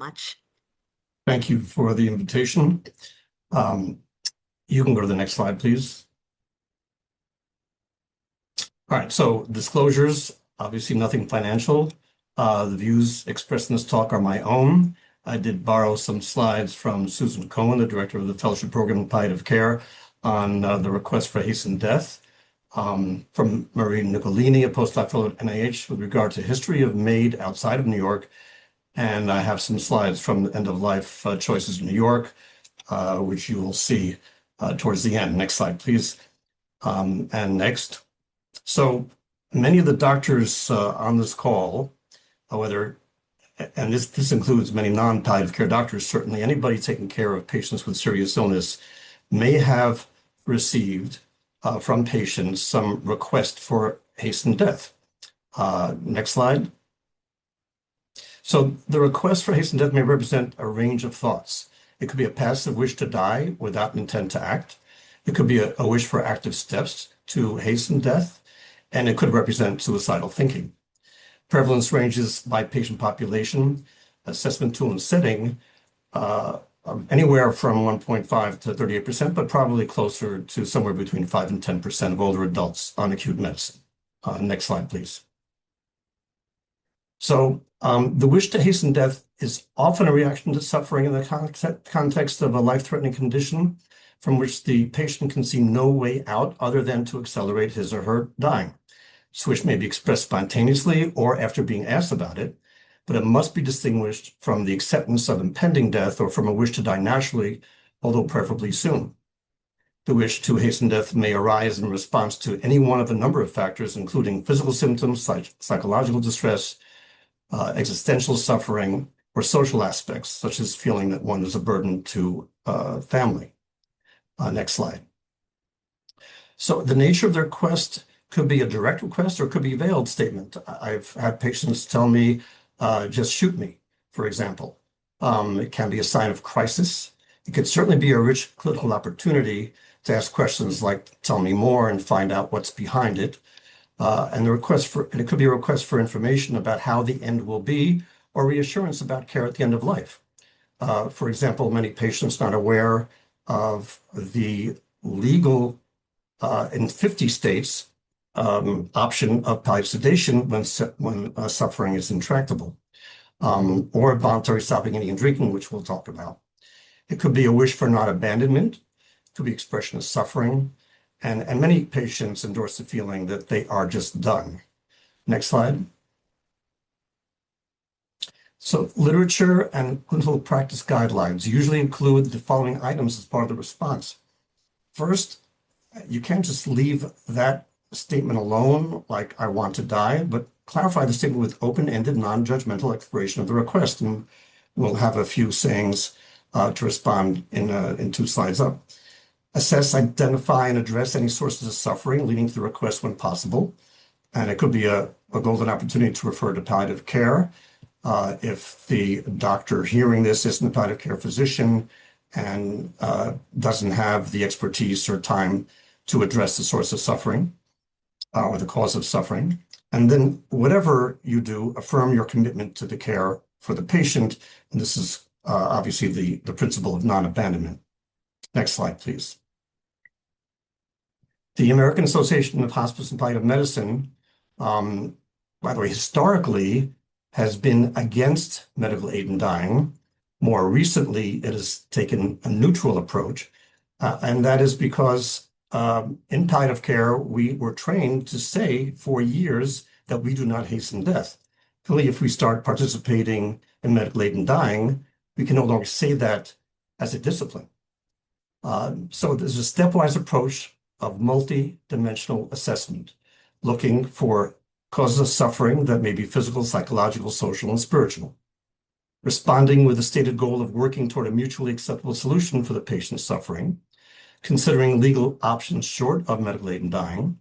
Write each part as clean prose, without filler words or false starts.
much. Thank you for the invitation. You can go to the next slide, please. All right, so disclosures, obviously nothing financial. The views expressed in this talk are my own. I did borrow some slides from Susan Cohen, the director of the Fellowship Program in Palliative Care, on the request for hastened death, from Marie Nicolini, a postdoc fellow at NIH, with regard to history of Maid outside of New York. And I have some slides from the end-of-life choices in New York, which you will see towards the end. Next slide, please. And next. So many of the doctors on this call, and this includes many non-palliative care doctors, certainly anybody taking care of patients with serious illness, may have received from patients some request for hastened death. Next slide. So the request for hastened death may represent a range of thoughts. It could be a passive wish to die without intent to act. It could be a wish for active steps to hasten death, and it could represent suicidal thinking. Prevalence ranges by patient population, assessment tool and setting, anywhere from 1.5 to 38%, but probably closer to somewhere between 5 and 10% of older adults on acute medicine. Next slide, please. So the wish to hasten death is often a reaction to suffering in the context of a life-threatening condition from which the patient can see no way out other than to accelerate his or her dying. This wish may be expressed spontaneously or after being asked about it, but it must be distinguished from the acceptance of impending death or from a wish to die naturally, although preferably soon. The wish to hasten death may arise in response to any one of a number of factors, including physical symptoms, psychological distress, existential suffering, or social aspects, such as feeling that one is a burden to family. Next slide. So the nature of the request could be a direct request or it could be a veiled statement. I've had patients tell me, just shoot me, for example. It can be a sign of crisis. It could certainly be a rich clinical opportunity to ask questions like, tell me more and find out what's behind it. And it could be a request for information about how the end will be or reassurance about care at the end of life. For example, many patients not aware of the legal, in 50 states, option of palliative sedation when suffering is intractable, or voluntary stopping eating and drinking, which we'll talk about. It could be a wish for non-abandonment, it could be expression of suffering, and many patients endorse the feeling that they are just done. Next slide. So literature and clinical practice guidelines usually include the following items as part of the response. First, you can't just leave that statement alone, like I want to die, but clarify the statement with open-ended, non-judgmental exploration of the request. And we'll have a few sayings to respond in 2 slides up. Assess, identify, and address any sources of suffering leading to the request when possible. And it could be a golden opportunity to refer to palliative care if the doctor hearing this isn't a palliative care physician and doesn't have the expertise or time to address the source of suffering or the cause of suffering. And then whatever you do, affirm your commitment to the care for the patient. And this is obviously the principle of non-abandonment. Next slide, please. The American Association of Hospice and Palliative Medicine, by the way, historically has been against medical aid in dying. More recently, it has taken a neutral approach, and that is because in palliative care, we were trained to say for years that we do not hasten death. Clearly, if we start participating in medical aid in dying, we can no longer say that as a discipline. So there's a stepwise approach of multi-dimensional assessment, looking for causes of suffering that may be physical, psychological, social, and spiritual. Responding with the stated goal of working toward a mutually acceptable solution for the patient's suffering, considering legal options short of medical aid in dying.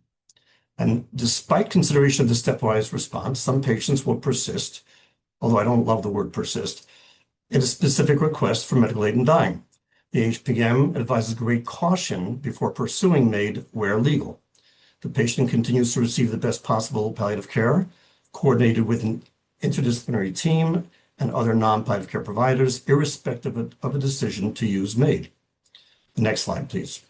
And despite consideration of the stepwise response, some patients will persist, although I don't love the word persist, in a specific request for medical aid in dying. The HPM advises great caution before pursuing Maid where legal. The patient continues to receive the best possible palliative care, coordinated with an interdisciplinary team and other non-palliative care providers, irrespective of a decision to use Maid. The next slide, please.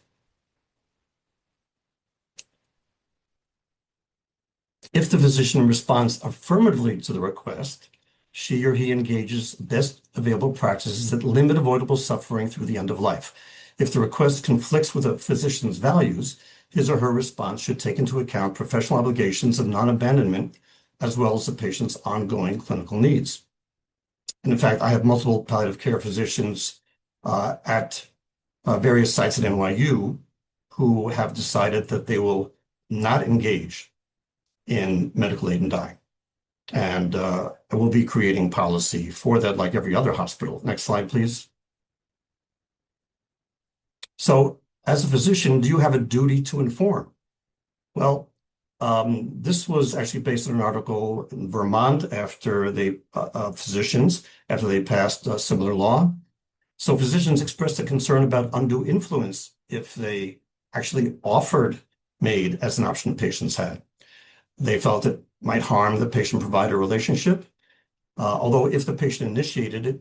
If the physician responds affirmatively to the request, she or he engages best available practices that limit avoidable suffering through the end of life. If the request conflicts with a physician's values, his or her response should take into account professional obligations of non-abandonment, as well as the patient's ongoing clinical needs. And in fact, I have multiple palliative care physicians at various sites at NYU who have decided that they will not engage in medical aid in dying. And we'll be creating policy for that like every other hospital. Next slide, please. So as a physician, do you have a duty to inform? Well, this was actually based on an article in Vermont after physicians, after they passed a similar law. So physicians expressed a concern about undue influence if they actually offered Maid as an option patients had. They felt it might harm the patient-provider relationship, although if the patient initiated it,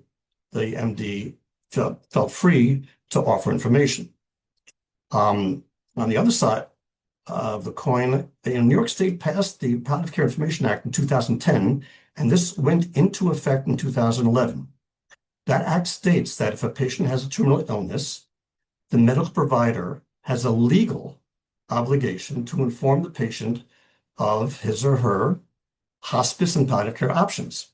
the MD felt free to offer information. On the other side of the coin, New York State passed the Palliative Care Information Act in 2010, and this went into effect in 2011. That act states that if a patient has a terminal illness, the medical provider has a legal obligation to inform the patient of his or her hospice and palliative care options.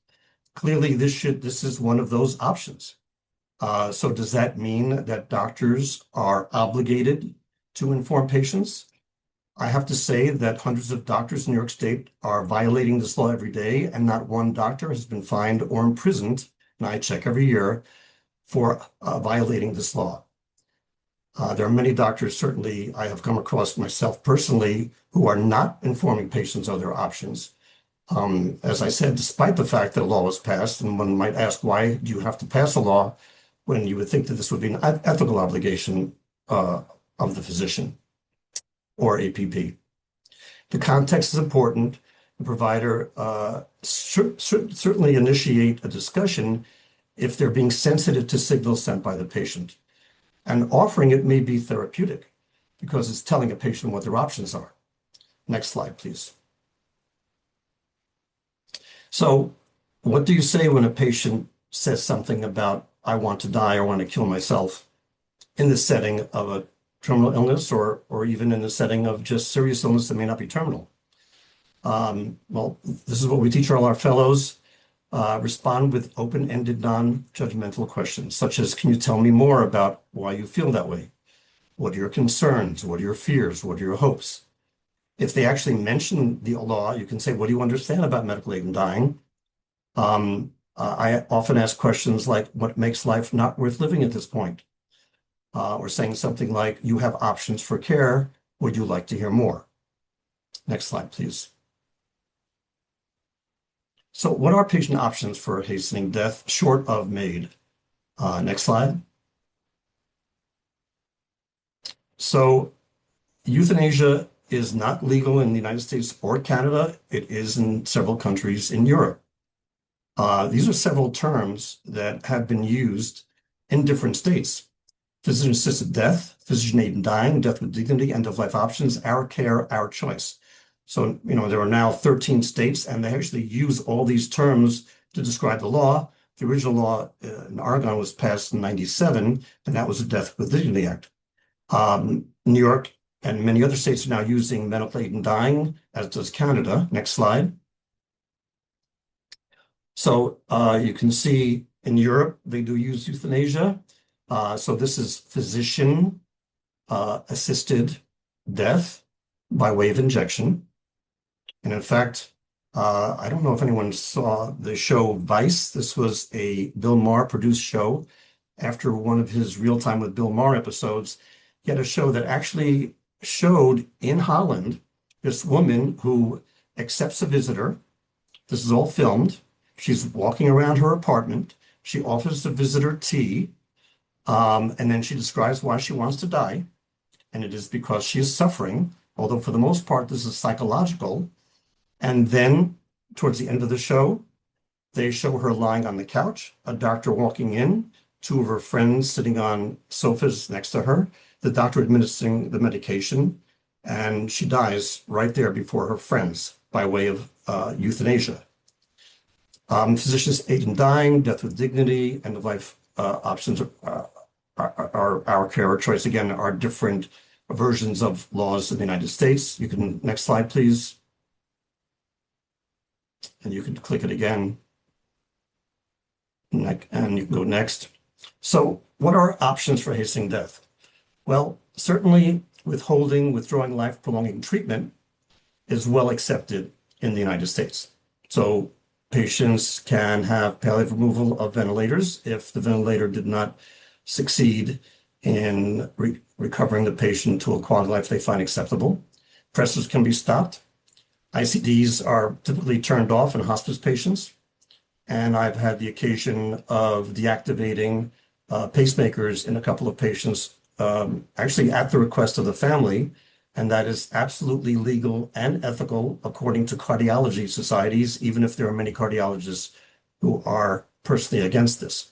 Clearly, this is one of those options. So does that mean that doctors are obligated to inform patients? I have to say that hundreds of doctors in New York State are violating this law every day, and not one doctor has been fined or imprisoned, and I check every year, for violating this law. There are many doctors, certainly I have come across myself personally, who are not informing patients of their options. As I said, despite the fact that a law was passed, and one might ask, why do you have to pass a law when you would think that this would be an ethical obligation of the physician or APP? The context is important. The provider should certainly initiate a discussion if they're being sensitive to signals sent by the patient. And offering it may be therapeutic because it's telling a patient what their options are. Next slide, please. So what do you say when a patient says something about, I want to die or want to kill myself, in the setting of a terminal illness or even in the setting of just serious illness that may not be terminal? Well, this is what we teach all our fellows. Respond with open-ended, non-judgmental questions, such as, can you tell me more about why you feel that way? What are your concerns? What are your fears? What are your hopes? If they actually mention the law, you can say, what do you understand about medical aid in dying? I often ask questions like, what makes life not worth living at this point? Or saying something like, you have options for care. Would you like to hear more? Next slide, please. So what are patient options for hastening death short of Maid? Next slide. So euthanasia is not legal in the United States or Canada. It is in several countries in Europe. These are several terms that have been used in different states. Physician-assisted death, physician aid in dying, death with dignity, end-of-life options, our care, our choice. So, there are now 13 states, and they actually use all these terms to describe the law. The original law in Oregon was passed in 97, and that was the Death with Dignity Act. New York and many other states are now using medical aid in dying, as does Canada. Next slide. So you can see in Europe, they do use euthanasia. So this is physician assisted death by way of injection. And in fact, I don't know if anyone saw the show Vice. This was a Bill Maher produced show. After one of his Real Time with Bill Maher episodes, he had a show that actually showed in Holland this woman who accepts a visitor. This is all filmed. She's walking around her apartment. She offers the visitor tea, and then she describes why she wants to die. And it is because she is suffering, although for the most part, this is psychological. And then towards the end of the show, They show her lying on the couch, a doctor walking in, two of her friends sitting on sofas next to her, the doctor administering the medication, and she dies right there before her friends by way of euthanasia. Physicians aid in dying, death with dignity, end of life options are our care or choice. Again, are different versions of laws in the United States. You can, next slide, please. And you can click it again. And you can go next. So what are options for hastening death? Well, certainly withholding, withdrawing life-prolonging treatment is well accepted in the United States. So patients can have palliative removal of ventilators if the ventilator did not succeed in recovering the patient to a quality of life they find acceptable. Pressors can be stopped. ICDs are typically turned off in hospice patients. And I've had the occasion of deactivating pacemakers in a couple of patients, actually at the request of the family. And that is absolutely legal and ethical according to cardiology societies, even if there are many cardiologists who are personally against this.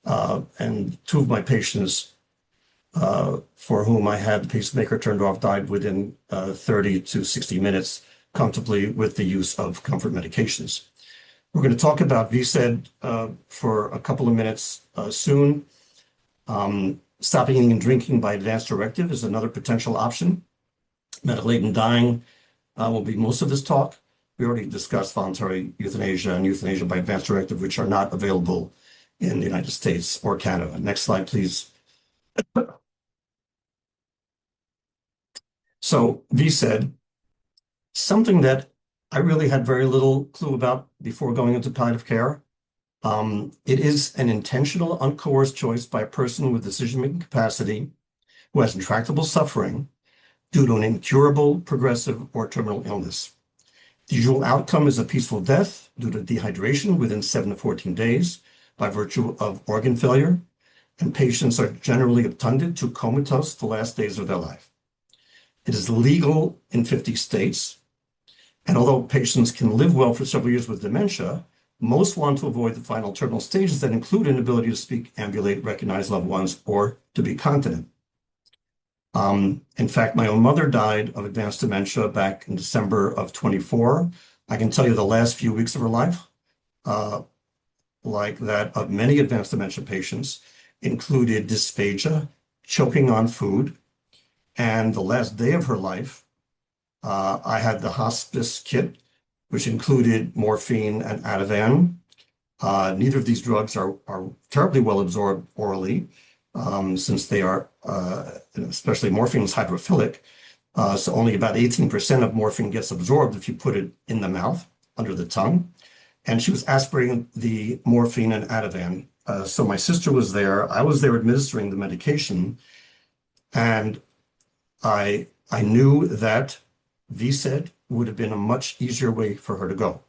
And two of my patients for whom I had the pacemaker turned off died within 30 to 60 minutes comfortably with the use of comfort medications. We're going to talk about VSED for a couple of minutes soon. Stopping eating and drinking by advance directive is another potential option. Medical aid in dying will be most of this talk. We already discussed voluntary euthanasia and euthanasia by advance directive, which are not available in the United States or Canada. Next slide, please. So VSED, something that I really had very little clue about before going into palliative care. It is an intentional, uncoerced choice by a person with decision-making capacity who has intractable suffering due to an incurable, progressive, or terminal illness. The usual outcome is a peaceful death due to dehydration within 7 to 14 days by virtue of organ failure, and patients are generally obtunded to comatose the last days of their life. It is legal in 50 states, and although patients can live well for several years with dementia, most want to avoid the final terminal stages that include inability to speak, ambulate, recognize loved ones, or to be continent. In fact, my own mother died of advanced dementia back in December of 24. I can tell you the last few weeks of her life, like that of many advanced dementia patients, included dysphagia, choking on food, and the last day of her life, I had the hospice kit, which included morphine and Ativan. Neither of these drugs are terribly well absorbed orally, since they are, especially morphine is hydrophilic. So only about 18% of morphine gets absorbed if you put it in the mouth, under the tongue. And she was aspirating the morphine and Ativan. So my sister was there. I was there administering the medication. And I knew that VSED would have been a much easier way for her to go.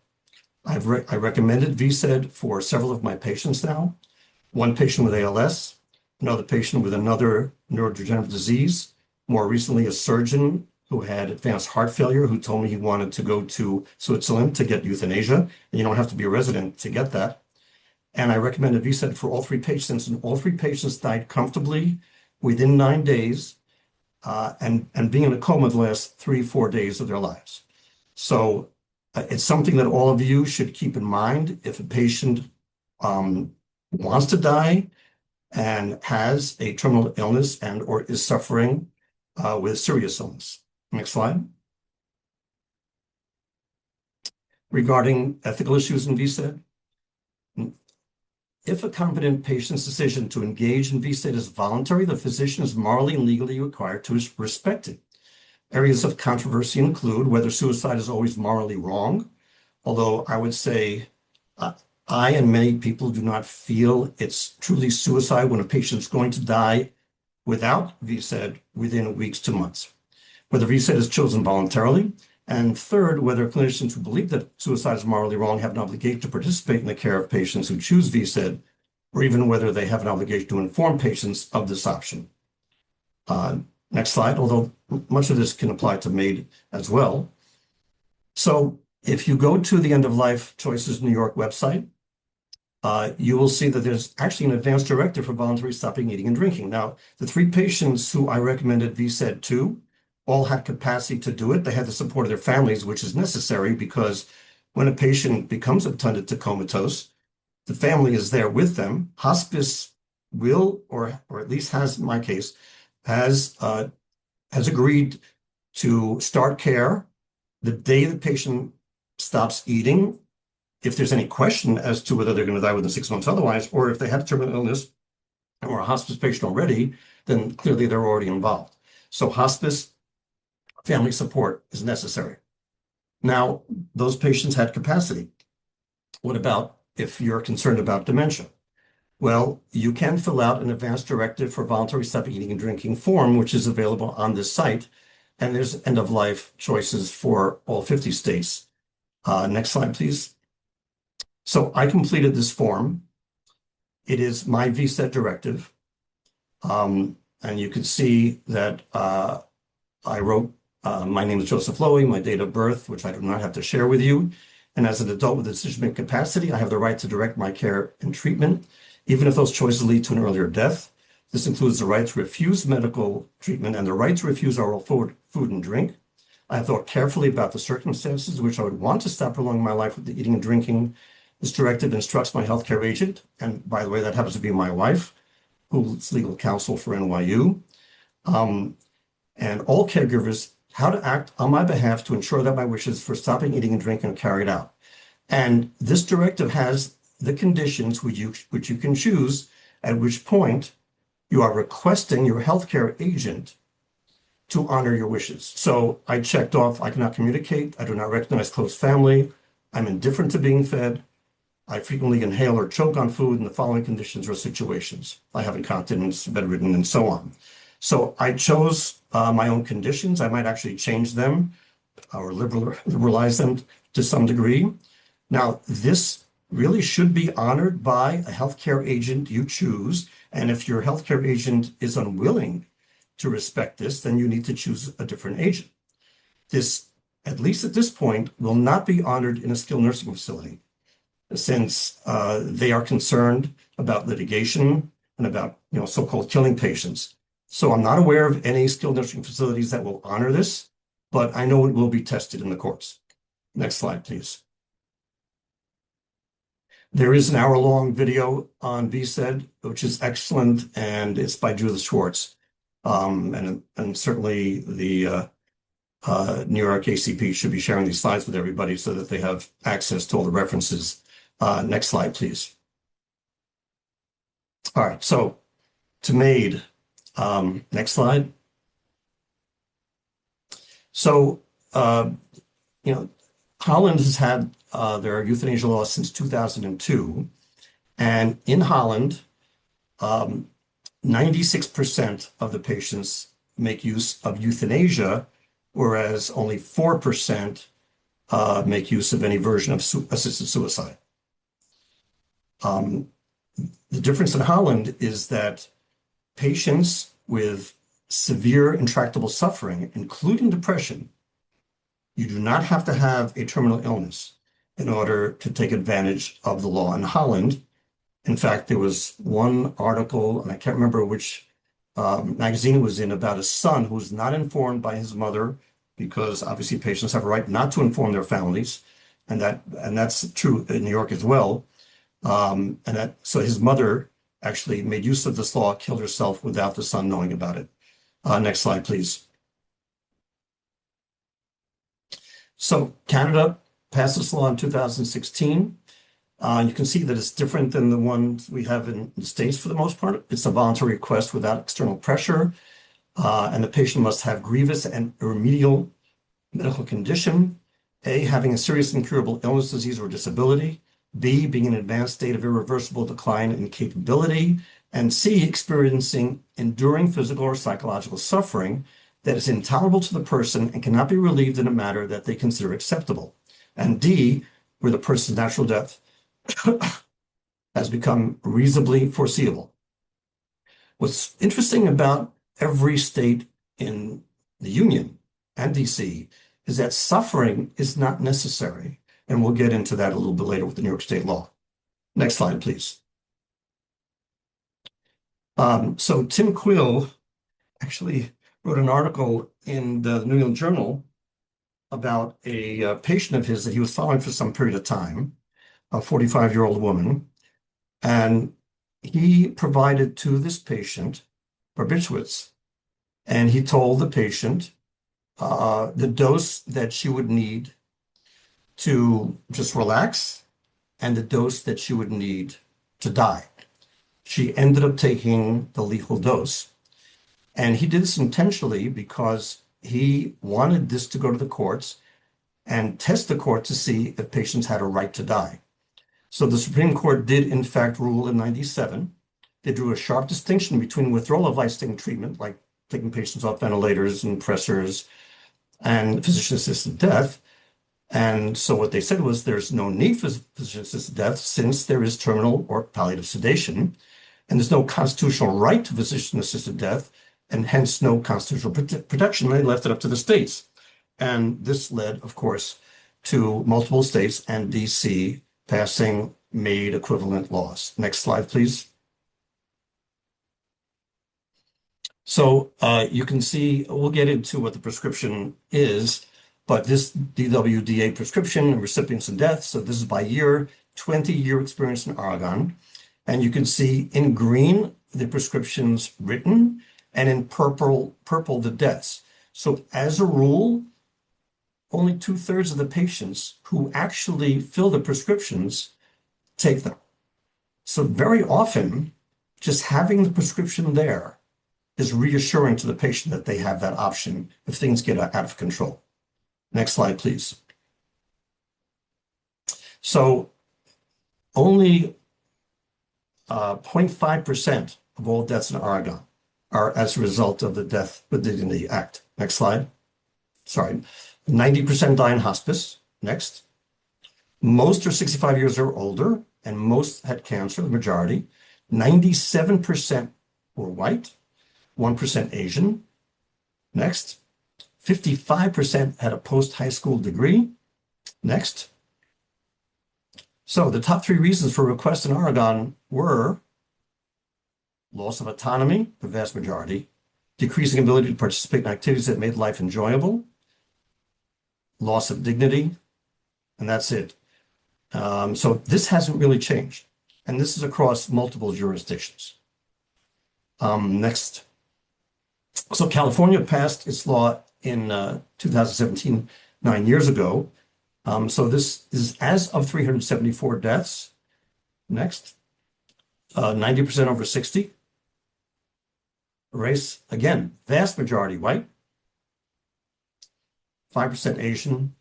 I recommended VSED for several of my patients now. One patient with ALS, another patient with another neurodegenerative disease, more recently a surgeon who had advanced heart failure who told me he wanted to go to Switzerland to get euthanasia. And you don't have to be a resident to get that. And I recommended VSED for all three patients, and all three patients died comfortably within 9 days. And being in a coma the last 3-4 days of their lives. So it's something that all of you should keep in mind. If a patient wants to die and has a terminal illness and or is suffering with serious illness. Next slide. Regarding ethical issues in VSED, if a competent patient's decision to engage in VSED is voluntary, the physician is morally and legally required to respect it. Areas of controversy include whether suicide is always morally wrong, although I would say I and many people do not feel it's truly suicide when a patient's going to die without VSED within weeks to months. Whether VSED is chosen voluntarily, and third, whether clinicians who believe that suicide is morally wrong have an obligation to participate in the care of patients who choose VSED, or even whether they have an obligation to inform patients of this option. Next slide, although much of this can apply to Maid as well. So If you go to the End of Life Choices New York website, you will see that there's actually an advance directive for voluntary stopping eating and drinking. Now, the 3 patients who I recommended VSED to all had capacity to do it. They had the support of their families, which is necessary because when a patient becomes obtunded to comatose, the family is there with them. Hospice will, or at least has, in my case, has agreed to start care the day the patient stops eating. If there's any question as to whether they're going to die within 6 months otherwise, or if they had a terminal illness or a hospice patient already, then clearly they're already involved. So hospice family support is necessary. Now, those patients had capacity. What about if you're concerned about dementia? Well, you can fill out an advance directive for voluntary stop eating and drinking form, which is available on this site. And there's end-of-life choices for all 50 states. Next slide, please. So I completed this form. It is my VSED directive. And you can see that I wrote, my name is Joseph Lowy, my date of birth, which I do not have to share with you. And as an adult with decision-making capacity, I have the right to direct my care and treatment, even if those choices lead to an earlier death. This includes the right to refuse medical treatment and the right to refuse oral food and drink. I have thought carefully about the circumstances in which I would want to stop prolonging my life with the eating and drinking. This directive instructs my healthcare agent, and by the way, that happens to be my wife, who's legal counsel for NYU, and all caregivers, how to act on my behalf to ensure that my wishes for stopping eating and drinking are carried out. And this directive has the conditions which you can choose, at which point you are requesting your healthcare agent to honor your wishes. So I checked off, I cannot communicate, I do not recognize close family, I'm indifferent to being fed, I frequently inhale or choke on food in the following conditions or situations. I have incontinence, bedridden, and so on. So I chose my own conditions. I might actually change them or liberalize them to some degree. Now, this really should be honored by a healthcare agent you choose. And if your healthcare agent is unwilling to respect this, then you need to choose a different agent. This, at least at this point, will not be honored in a skilled nursing facility, since they are concerned about litigation and about, so-called killing patients. So I'm not aware of any skilled nursing facilities that will honor this, but I know it will be tested in the courts. Next slide, please. There is an hour-long video on VSED, which is excellent, and it's by Judith Schwartz. And certainly the New York ACP should be sharing these slides with everybody so that they have access to all the references. Next slide, please. All right, so to Maid. Next slide. So, Holland has had their euthanasia law since 2002. And in Holland, 96% of the patients make use of euthanasia, whereas only 4% make use of any version of assisted suicide. The difference in Holland is that patients with severe intractable suffering, including depression, you do not have to have a terminal illness in order to take advantage of the law in Holland. In fact, there was one article, and I can't remember which magazine it was in, about a son who was not informed by his mother, because obviously patients have a right not to inform their families, and that's true in New York as well. So his mother actually made use of this law, killed herself without the son knowing about it. Next slide, please. So Canada passed this law in 2016. You can see that it's different than the ones we have in the States for the most part. It's a voluntary request without external pressure, and the patient must have grievous and remedial medical condition, A, having a serious incurable illness, disease, or disability, B, being in an advanced state of irreversible decline in capability, and C, experiencing enduring physical or psychological suffering that is intolerable to the person and cannot be relieved in a manner that they consider acceptable, and D, where the person's natural death has become reasonably foreseeable. What's interesting about every state in the Union and DC is that suffering is not necessary. And we'll get into that a little bit later with the New York State law. Next slide, please. So Tim Quill actually wrote an article in the New England Journal about a patient of his that he was following for some period of time, a 45-year-old woman. And he provided to this patient barbiturates, and he told the patient the dose that she would need to just relax and the dose that she would need to die. She ended up taking the lethal dose. And he did this intentionally because he wanted this to go to the courts and test the court to see if patients had a right to die. So the Supreme Court did, in fact, rule in 97. They drew a sharp distinction between withdrawal of life-saving treatment, like taking patients off ventilators and pressors, and physician-assisted death. And so what they said was there's no need for physician-assisted death since there is terminal or palliative sedation, and there's no constitutional right to physician-assisted death, and hence no constitutional protection. They left it up to the states. And this led, of course, to multiple states and DC passing Maid equivalent laws. Next slide, please. So you can see, we'll get into what the prescription is, but this DWDA prescription, recipients and deaths, so this is by year, 20-year experience in Oregon. And you can see in green, the prescriptions written, and in purple, the deaths. So as a rule, only 2/3 of the patients who actually fill the prescriptions take them. So very often, just having the prescription there is reassuring to the patient that they have that option if things get out of control. Next slide, please. So only 0.5% of all deaths in Oregon are as a result of the Death with Dignity Act. Next slide. Sorry. 90% die in hospice. Next. Most are 65 years or older, and most had cancer, the majority. 97% were white, 1% Asian. Next. 55% had a post-high school degree. Next. So the top 3 reasons for requests in Oregon were loss of autonomy, the vast majority, decreasing ability to participate in activities that made life enjoyable, loss of dignity, and that's it. So this hasn't really changed, and this is across multiple jurisdictions. Next. So California passed its law in 2017, 9 years ago. So this is as of 374 deaths. Next. 90% over 60. Race, again, vast majority white. 5% Asian.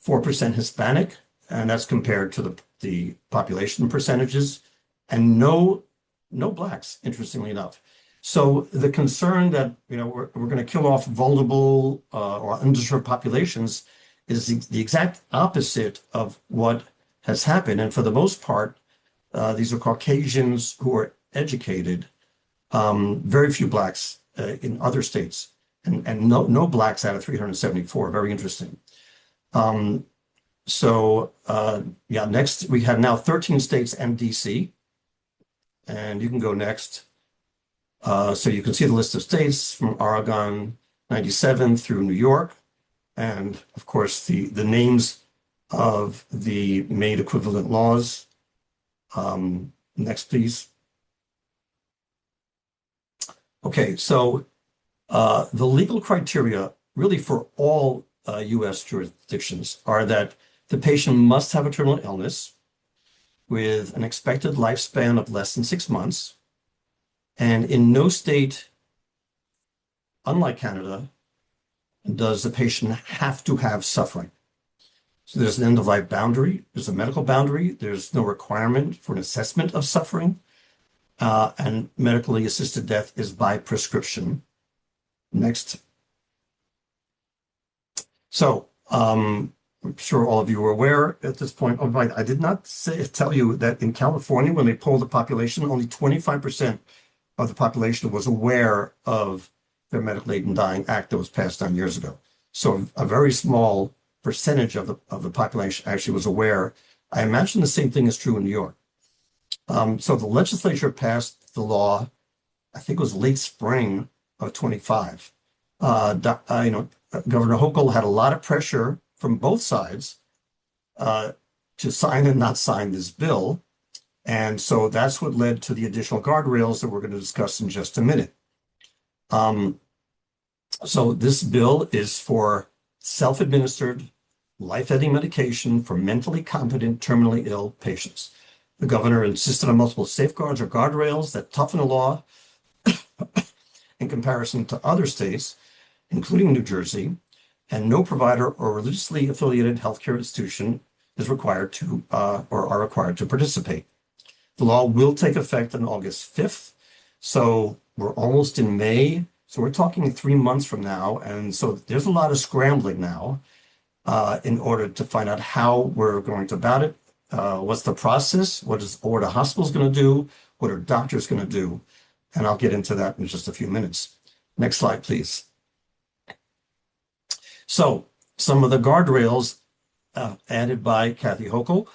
4% Hispanic, and that's compared to the population percentages. And no blacks, interestingly enough. So the concern that we're going to kill off vulnerable or underserved populations is the exact opposite of what has happened. And for the most part, these are Caucasians who are educated, very few blacks in other states, and no blacks out of 374. Very interesting. Next we have now 13 states and DC, and you can go next. So you can see the list of states from Oregon 97 through New York, and of course the names of the Maid equivalent laws. Next, please. Okay, so the legal criteria really for all U.S. jurisdictions are that the patient must have a terminal illness with an expected lifespan of less than 6 months. And in no state, unlike Canada, does the patient have to have suffering. So there's an end-of-life boundary, there's a medical boundary, there's no requirement for an assessment of suffering, and medically assisted death is by prescription. Next. So I'm sure all of you are aware at this point. Oh, I did not tell you that in California, when they polled the population, only 25% of the population was aware of their Medical Aid in Dying Act that was passed 9 years ago. So a very small percentage of the population actually was aware. I imagine the same thing is true in New York. So the legislature passed the law, I think it was late spring of 25. Governor Hochul had a lot of pressure from both sides to sign and not sign this bill. And so that's what led to the additional guardrails that we're going to discuss in just a minute. So this bill is for self-administered, life-ending medication for mentally competent, terminally ill patients. The governor insisted on multiple safeguards or guardrails that toughen the law in comparison to other states, including New Jersey, and no provider or religiously affiliated healthcare institution is required to or are required to participate. The law will take effect on August 5th. So we're almost in May. So we're talking 3 months from now. And so there's a lot of scrambling now in order to find out how we're going to about it. What's the process? What are the hospitals going to do? What are doctors going to do? And I'll get into that in just a few minutes. Next slide, please. So some of the guardrails added by Kathy Hochul,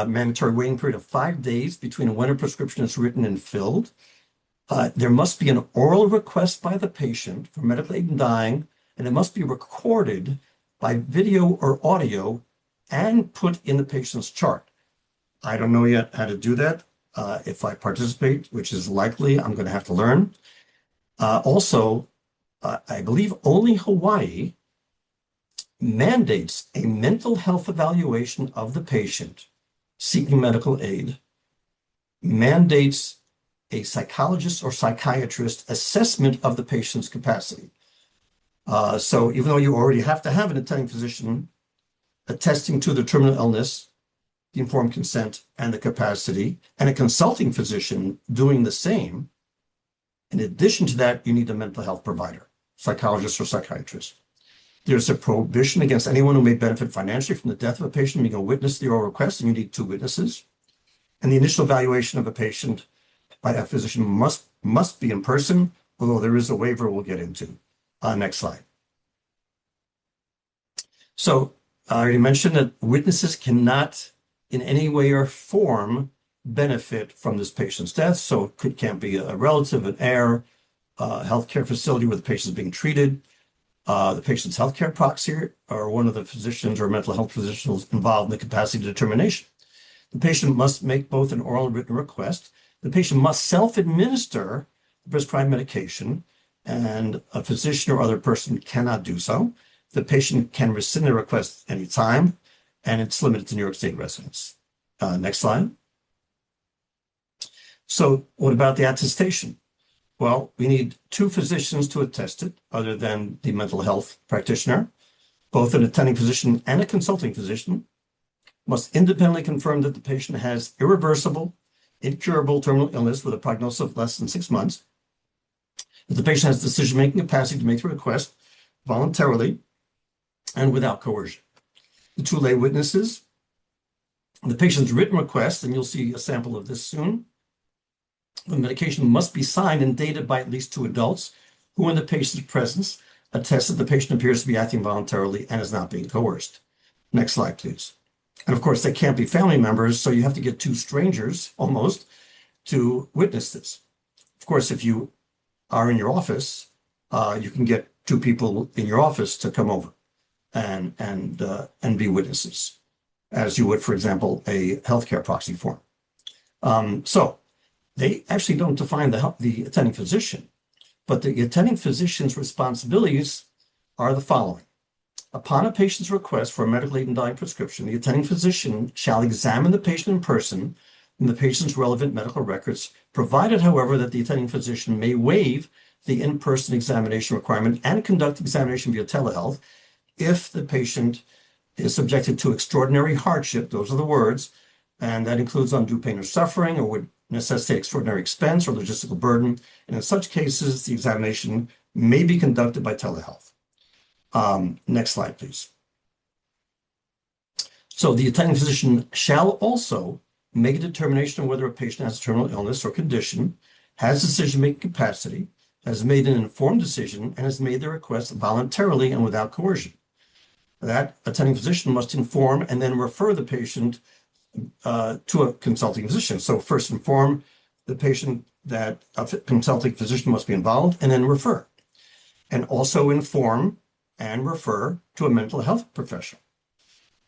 mandatory waiting period of 5 days between when a prescription is written and filled. There must be an oral request by the patient for medical aid in dying, and it must be recorded by video or audio and put in the patient's chart. I don't know yet how to do that. If I participate, which is likely, I'm going to have to learn. Also, I believe only Hawaii mandates a mental health evaluation of the patient seeking medical aid, mandates a psychologist or psychiatrist assessment of the patient's capacity. So even though you already have to have an attending physician attesting to the terminal illness, the informed consent, and the capacity, and a consulting physician doing the same, in addition to that, you need a mental health provider, psychologist or psychiatrist. There's a prohibition against anyone who may benefit financially from the death of a patient being a witness to the oral request, and you need 2 witnesses. And the initial evaluation of a patient by a physician must be in person, although there is a waiver we'll get into. Next slide. So I already mentioned that witnesses cannot in any way or form benefit from this patient's death. So it can't be a relative, an heir, a healthcare facility where the patient is being treated, the patient's healthcare proxy, or one of the physicians or mental health professionals involved in the capacity determination. The patient must make both an oral and written request. The patient must self-administer the prescribed medication, and a physician or other person cannot do so. The patient can rescind the request anytime, and it's limited to New York State residents. Next slide. So what about the attestation? Well, we need 2 physicians to attest it, other than the mental health practitioner. Both an attending physician and a consulting physician must independently confirm that the patient has irreversible, incurable terminal illness with a prognosis of less than 6 months, that the patient has decision-making capacity to make the request voluntarily and without coercion. The 2 lay witnesses, the patient's written request, and you'll see a sample of this soon. The medication must be signed and dated by at least 2 adults who, in the patient's presence, attest that the patient appears to be acting voluntarily and is not being coerced. Next slide, please. And of course, they can't be family members, so you have to get 2 strangers, almost, to witness this. Of course, if you are in your office, you can get 2 people in your office to come over and be witnesses, as you would, for example, a healthcare proxy form. So they actually don't define the attending physician, but the attending physician's responsibilities are the following. Upon a patient's request for a medical aid in dying prescription, the attending physician shall examine the patient in person and the patient's relevant medical records, provided, however, that the attending physician may waive the in-person examination requirement and conduct examination via telehealth if the patient is subjected to extraordinary hardship, those are the words, and that includes undue pain or suffering, or would necessitate extraordinary expense or logistical burden. And in such cases, the examination may be conducted by telehealth. Next slide, please. So the attending physician shall also make a determination of whether a patient has a terminal illness or condition, has decision-making capacity, has made an informed decision, and has made the request voluntarily and without coercion. that attending physician must inform and then refer the patient to a consulting physician. So first inform the patient that a consulting physician must be involved, and then refer. And also inform and refer to a mental health professional.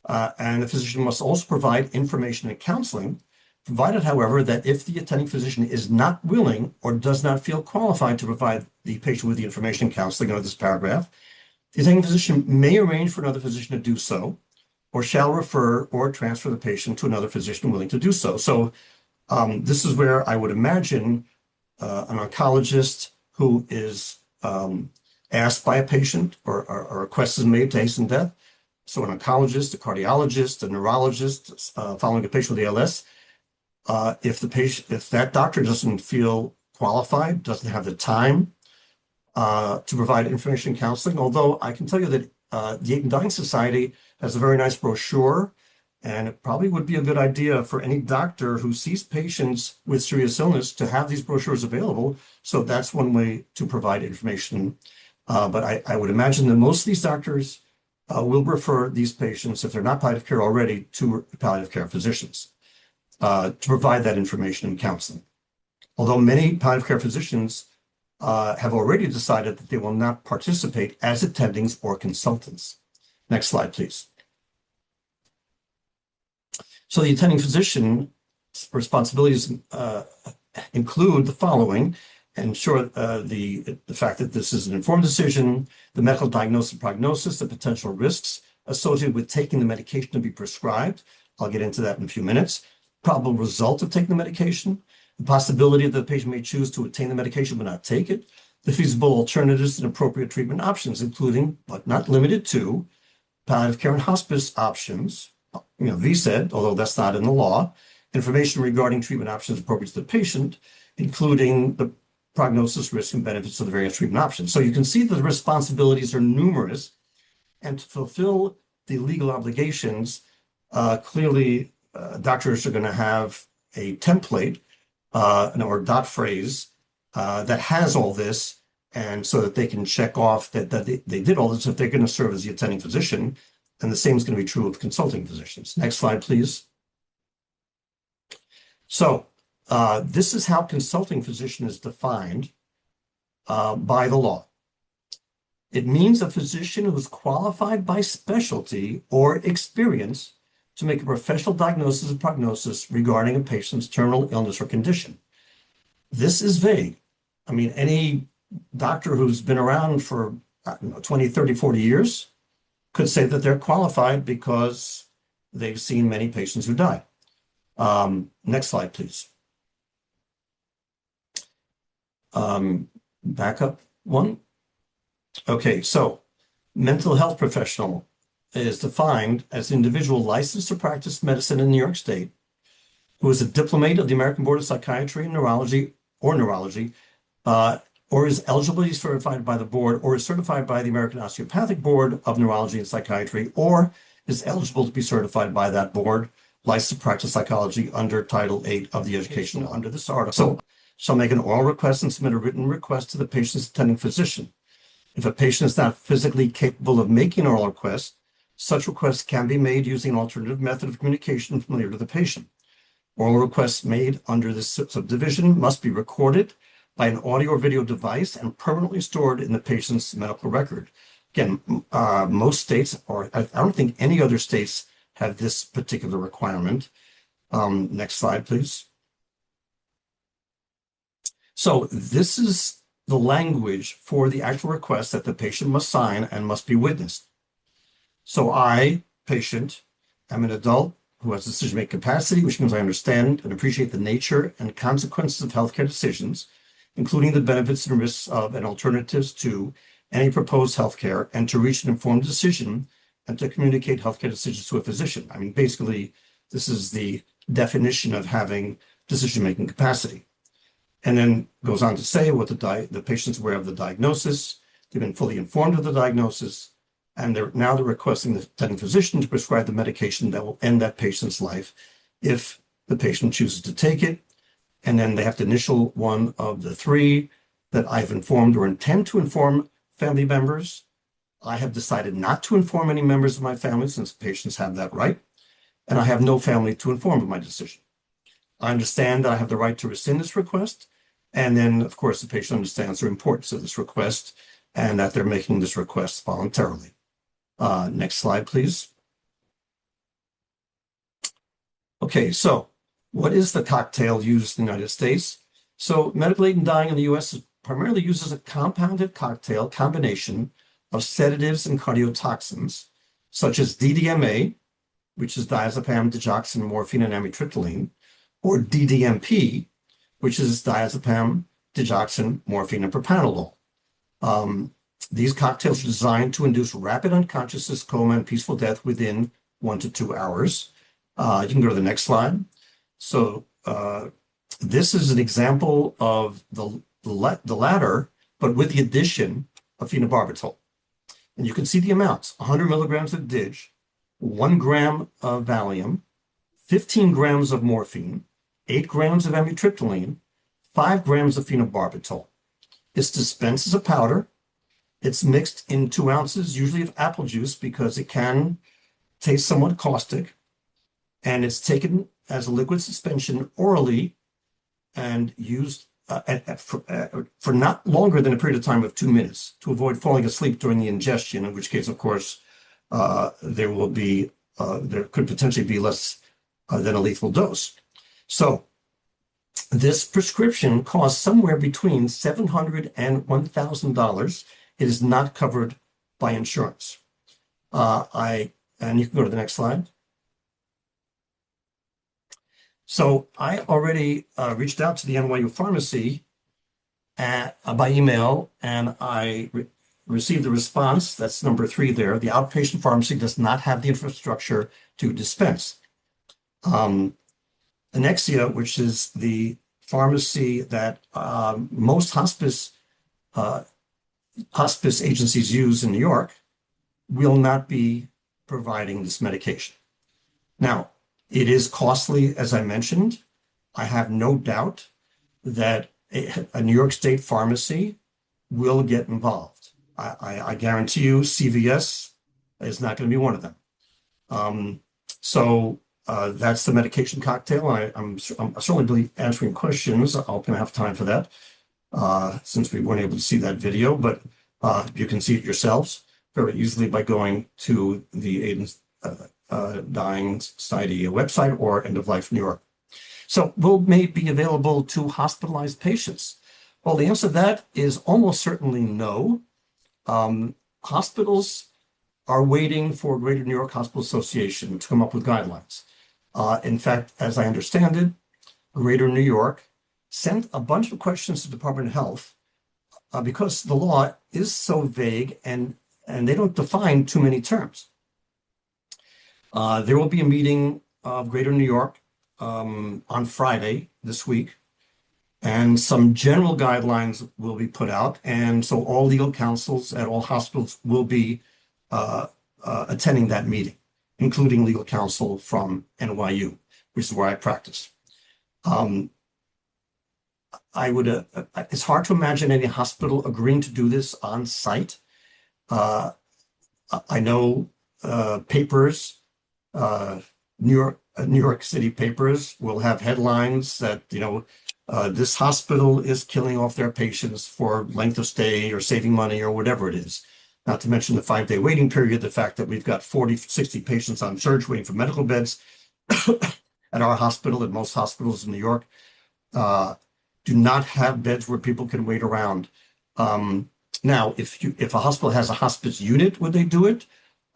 And the physician must also provide information and counseling, provided, however, that if the attending physician is not willing or does not feel qualified to provide the patient with the information and counseling under this paragraph, the attending physician may arrange for another physician to do so, or shall refer or transfer the patient to another physician willing to do so. So this is where I would imagine an oncologist who is asked by a patient, or a request is made to hasten death. So an oncologist, a cardiologist, a neurologist following a patient with ALS, if that doctor doesn't feel qualified, doesn't have the time to provide information and counseling, although I can tell you that the Aid and Dying Society has a very nice brochure, and it probably would be a good idea for any doctor who sees patients with serious illness to have these brochures available. So that's one way to provide information. But I would imagine that most of these doctors will refer these patients, if they're not palliative care already, to palliative care physicians to provide that information and counseling. Although many palliative care physicians have already decided that they will not participate as attendings or consultants. Next slide, please. So the attending physician's responsibilities include the following: ensure the fact that this is an informed decision, the medical diagnosis and prognosis, the potential risks associated with taking the medication to be prescribed. I'll get into that in a few minutes. Probable result of taking the medication, the possibility that the patient may choose to obtain the medication but not take it, the feasible alternatives and appropriate treatment options, including but not limited to palliative care and hospice options, VSED, although that's not in the law, information regarding treatment options appropriate to the patient, including the prognosis, risk, and benefits of the various treatment options. So you can see that the responsibilities are numerous, and to fulfill the legal obligations, clearly doctors are going to have a template or dot phrase that has all this, and so that they can check off that they did all this if they're going to serve as the attending physician. And the same is going to be true of consulting physicians. Next slide, please. So this is how consulting physician is defined by the law. It means a physician who is qualified by specialty or experience to make a professional diagnosis and prognosis regarding a patient's terminal illness or condition. This is vague. I mean, any doctor who's been around for 20, 30, 40 years could say that they're qualified because they've seen many patients who die. Next slide, please. Back up one. Okay, so mental health professional is defined as an individual licensed to practice medicine in New York State, who is a diplomate of the American Board of Psychiatry and Neurology, or is eligible to be certified by the board, or is certified by the American Osteopathic Board of Neurology and Psychiatry, or is eligible to be certified by that board, licensed to practice psychology under Title VIII of the Education under this article. So shall make an oral request and submit a written request to the patient's attending physician. If a patient is not physically capable of making an oral request, such requests can be made using an alternative method of communication familiar to the patient. Oral requests made under this subdivision must be recorded by an audio or video device and permanently stored in the patient's medical record. Again, most states, or I don't think any other states, have this particular requirement. Next slide, please. So this is the language for the actual request that the patient must sign and must be witnessed. So I, patient, am an adult who has decision-making capacity, which means I understand and appreciate the nature and consequences of healthcare decisions, including the benefits and risks of and alternatives to any proposed healthcare, and to reach an informed decision and to communicate healthcare decisions to a physician. I mean, basically, this is the definition of having decision-making capacity. And then goes on to say what the patient's aware of the diagnosis, they've been fully informed of the diagnosis, and they're requesting the attending physician to prescribe the medication that will end that patient's life if the patient chooses to take it. And then they have to initial one of the three that I've informed or intend to inform family members I have decided not to inform any members of my family since patients have that right, and I have no family to inform of my decision. I understand that I have the right to rescind this request, and then, of course, the patient understands the importance of this request and that they're making this request voluntarily. Next slide, please. Okay, so what is the cocktail used in the United States? So medical aid in dying in the US primarily uses a compounded cocktail combination of sedatives and cardiotoxins, such as DDMA, which is diazepam, digoxin, morphine, and amitriptyline, or DDMP, which is diazepam, digoxin, morphine, and propranolol. These cocktails are designed to induce rapid unconsciousness, coma, and peaceful death within 1 to 2 hours. You can go to the next slide. So this is an example of the latter, but with the addition of phenobarbital. And you can see the amounts: 100 milligrams of dig, 1 gram of Valium, 15 grams of morphine, 8 grams of amitriptyline, 5 grams of phenobarbital. It's dispensed as a powder. It's mixed in 2 ounces, usually of apple juice, because it can taste somewhat caustic. And it's taken as a liquid suspension orally and used for not longer than a period of time of 2 minutes to avoid falling asleep during the ingestion, in which case, of course, there could potentially be less than a lethal dose. So this prescription costs somewhere between $700 and $1,000. It is not covered by insurance. And you can go to the next slide. So I already reached out to the NYU pharmacy by email, and I received a response. That's number 3 there. The outpatient pharmacy does not have the infrastructure to dispense. Anexia, which is the pharmacy that most hospice agencies use in New York, will not be providing this medication. Now, it is costly, as I mentioned. I have no doubt that a New York State pharmacy will get involved. I guarantee you CVS is not going to be one of them. So that's the medication cocktail. I'm certainly answering questions. I'll going to have time for that since we weren't able to see that video, but you can see it yourselves very easily by going to the Aid Dying Society website or End of Life New York. So will Maid be available to hospitalized patients? Well, the answer to that is almost certainly no. Hospitals are waiting for Greater New York Hospital Association to come up with guidelines. In fact, as I understand it, Greater New York sent a bunch of questions to the Department of Health because the law is so vague and they don't define too many terms. There will be a meeting of Greater New York on Friday this week, and some general guidelines will be put out. And so all legal counsels at all hospitals will be attending that meeting, including legal counsel from NYU, which is where I practice. It's hard to imagine any hospital agreeing to do this on site. I know papers, New York City papers will have headlines that, this hospital is killing off their patients for length of stay or saving money or whatever it is. Not to mention the 5-day waiting period, the fact that we've got 40, 60 patients on surge waiting for medical beds at our hospital, and most hospitals in New York do not have beds where people can wait around. Now, if a hospital has a hospice unit, would they do it?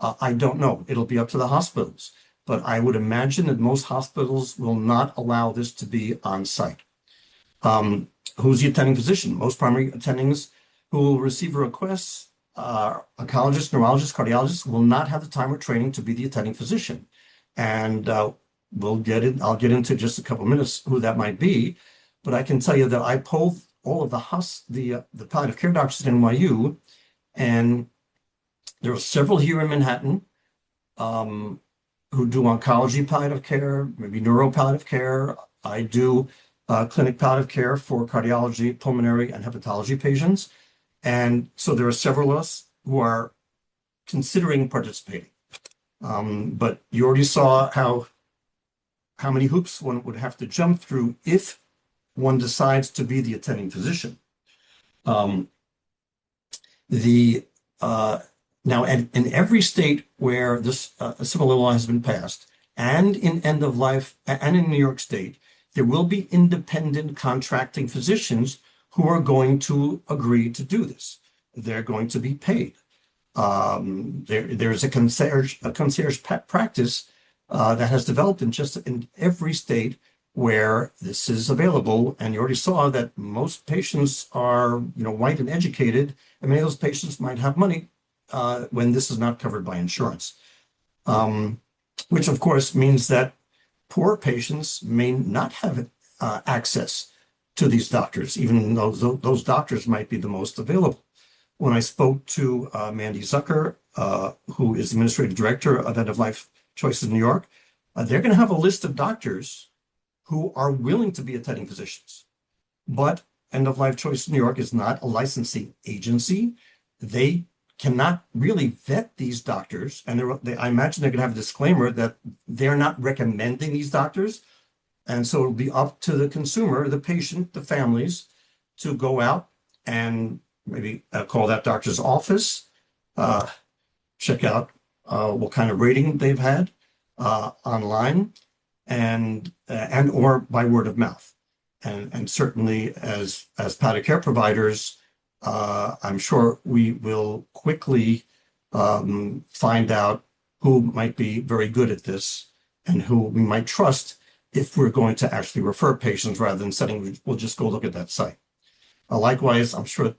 I don't know. It'll be up to the hospitals. But I would imagine that most hospitals will not allow this to be on site. Who's the attending physician? Most primary attendings who will receive a request, oncologists, neurologists, cardiologists, will not have the time or training to be the attending physician. And I'll get into just a couple of minutes who that might be. But I can tell you that I polled all of the palliative care doctors at NYU, and there are several here in Manhattan who do oncology palliative care, maybe neuro palliative care. I do clinic palliative care for cardiology, pulmonary, and hepatology patients. And so there are several of us who are considering participating. But you already saw how many hoops one would have to jump through if one decides to be the attending physician. Now, in every state where this a similar law has been passed, and in end of life, and in New York State, there will be independent contracting physicians who are going to agree to do this. They're going to be paid. There's a concierge practice that has developed in every state where this is available. And you already saw that most patients are, white and educated, and many of those patients might have money when this is not covered by insurance, which of course means that poor patients may not have access to these doctors, even though those doctors might be the most available. When I spoke to Mandy Zucker, who is the administrative director of End of Life Choices New York, they're going to have a list of doctors who are willing to be attending physicians. But End of Life Choices New York is not a licensing agency. They cannot really vet these doctors. And I imagine they're going to have a disclaimer that they're not recommending these doctors. And so it'll be up to the consumer, the patient, the families, to go out and maybe call that doctor's office, check out what kind of rating they've had online, and or by word of mouth. And certainly as palliative care providers, I'm sure we will quickly find out who might be very good at this and who we might trust if we're going to actually refer patients rather than saying, we'll just go look at that site. Likewise, I'm sure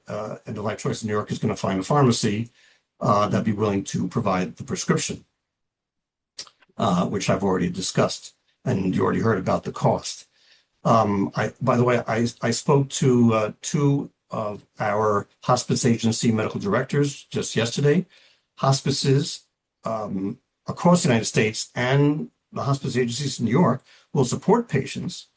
End of Life Choice in New York is going to find a pharmacy that'd be willing to provide the prescription, which I've already discussed, and you already heard about the cost. By the way, I spoke to two of our hospice agency medical directors just yesterday. Hospices across the United States and the hospice agencies in New York will support patients.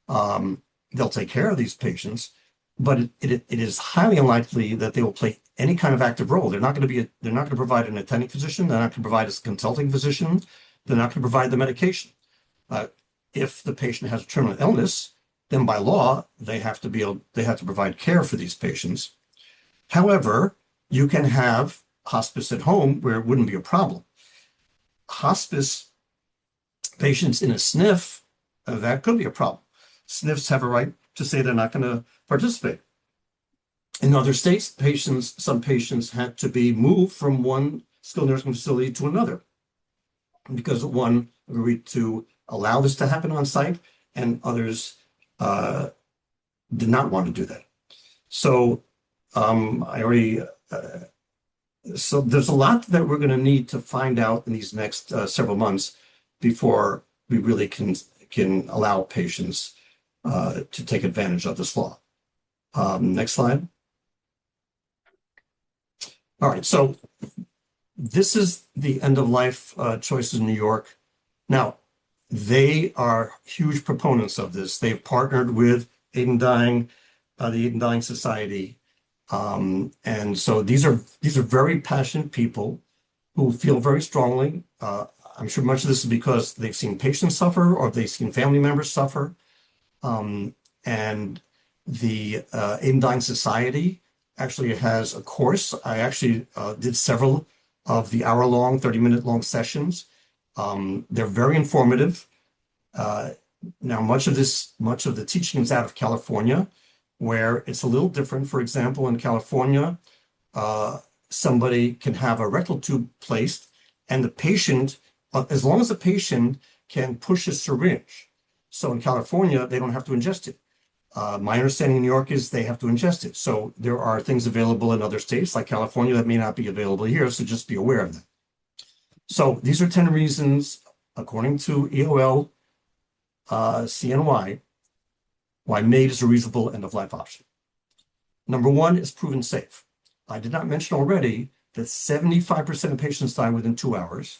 They'll take care of these patients, but it is highly unlikely that they will play any kind of active role. They're not going to provide an attending physician. They're not going to provide a consulting physician. They're not going to provide the medication. If the patient has a terminal illness, then by law, they have to provide care for these patients. However, you can have hospice at home where it wouldn't be a problem. Hospice patients in a SNF, that could be a problem. SNFs have a right to say they're not going to participate. In other states, some patients had to be moved from one skilled nursing facility to another because one agreed to allow this to happen on site, and others did not want to do that. So so there's a lot that we're going to need to find out in these next several months before we really can allow patients to take advantage of this law. Next slide. All right, so this is the End of Life Choices in New York. Now, they are huge proponents of this. They've partnered with Aid in Dying, the Aid in Dying Society. And so these are very passionate people who feel very strongly. I'm sure much of this is because they've seen patients suffer or they've seen family members suffer. And the Aid in Dying Society actually has a course. I actually did several of the hour-long, 30-minute-long sessions. They're very informative. Now, much of the teaching is out of California, where it's a little different. For example, in California, somebody can have a rectal tube placed, and the patient, as long as the patient can push a syringe. So in California, they don't have to ingest it. My understanding in New York is they have to ingest it. So there are things available in other states like California that may not be available here. So just be aware of that. So these are 10 reasons, according to EOL CNY, why Maid is a reasonable end-of-life option. Number one is proven safe. I did not mention already that 75% of patients die within 2 hours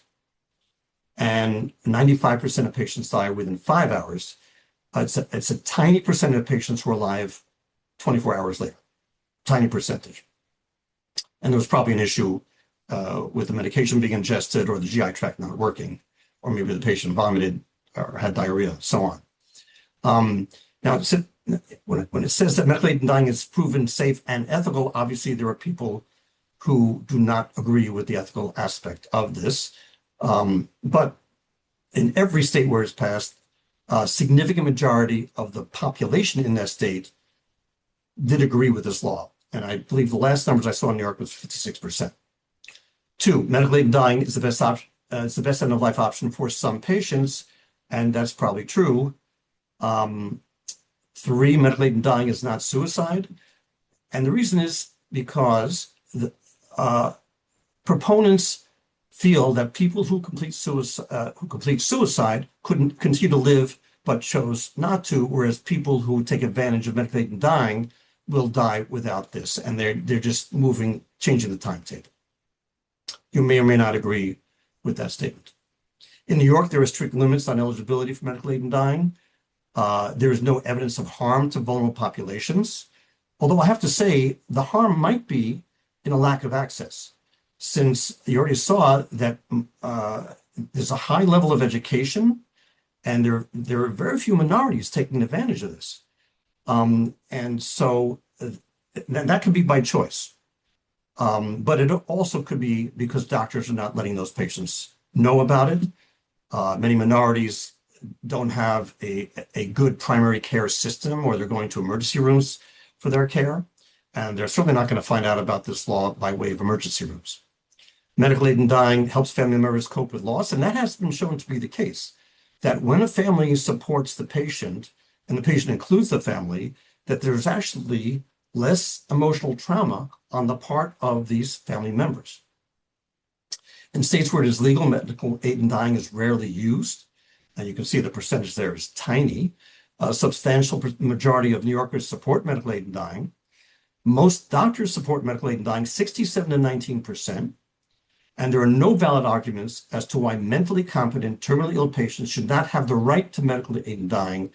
and 95% of patients die within 5 hours. It's a tiny percentage of patients who are alive 24 hours later, tiny percentage. And there was probably an issue with the medication being ingested or the GI tract not working, or maybe the patient vomited or had diarrhea, so on. Now, when it says that medical aid in dying is proven safe and ethical, obviously there are people who do not agree with the ethical aspect of this. But in every state where it's passed, a significant majority of the population in that state did agree with this law. And I believe the last numbers I saw in New York was 56%. 2, medical aid in dying is the best option. It's the best end of life option for some patients, and that's probably true. 3, medical aid in dying is not suicide. And the reason is because the proponents feel that people who complete suicide couldn't continue to live but chose not to, whereas people who take advantage of medical aid in dying will die without this, and they're just changing the timetable. You may or may not agree with that statement. In New York, there are strict limits on eligibility for medical aid in dying. There is no evidence of harm to vulnerable populations, although I have to say the harm might be in a lack of access, since you already saw that there's a high level of education, and there are very few minorities taking advantage of this. And so that could be by choice. But it also could be because doctors are not letting those patients know about it. Many minorities don't have a good primary care system, or they're going to emergency rooms for their care. And they're certainly not going to find out about this law by way of emergency rooms. Medical aid in dying helps family members cope with loss, and that has been shown to be the case, that when a family supports the patient, and the patient includes the family, that there's actually less emotional trauma on the part of these family members. In states where it is legal, medical aid in dying is rarely used, and you can see the percentage there is tiny. A substantial majority of New Yorkers support medical aid in dying. Most doctors support medical aid in dying, 67 to 19%. And there are no valid arguments as to why mentally competent, terminally ill patients should not have the right to medical aid in dying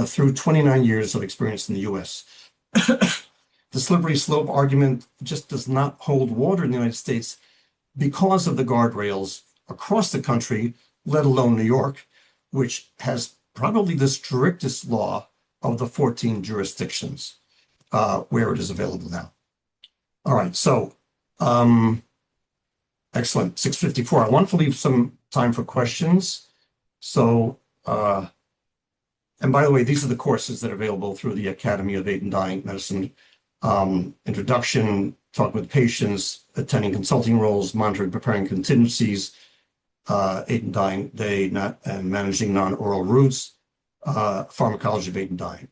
through 29 years of experience in the US. The slippery slope argument just does not hold water in the United States because of the guardrails across the country, let alone New York, which has probably the strictest law of the 14 jurisdictions where it is available now. All right, so excellent, 6:54. I want to leave some time for questions. So, and by the way, these are the courses that are available through the Academy of Aid and Dying Medicine. Introduction, talking with patients, attending consulting roles, monitoring, preparing contingencies, aid and dying day, and managing non-oral routes, pharmacology of aid and dying.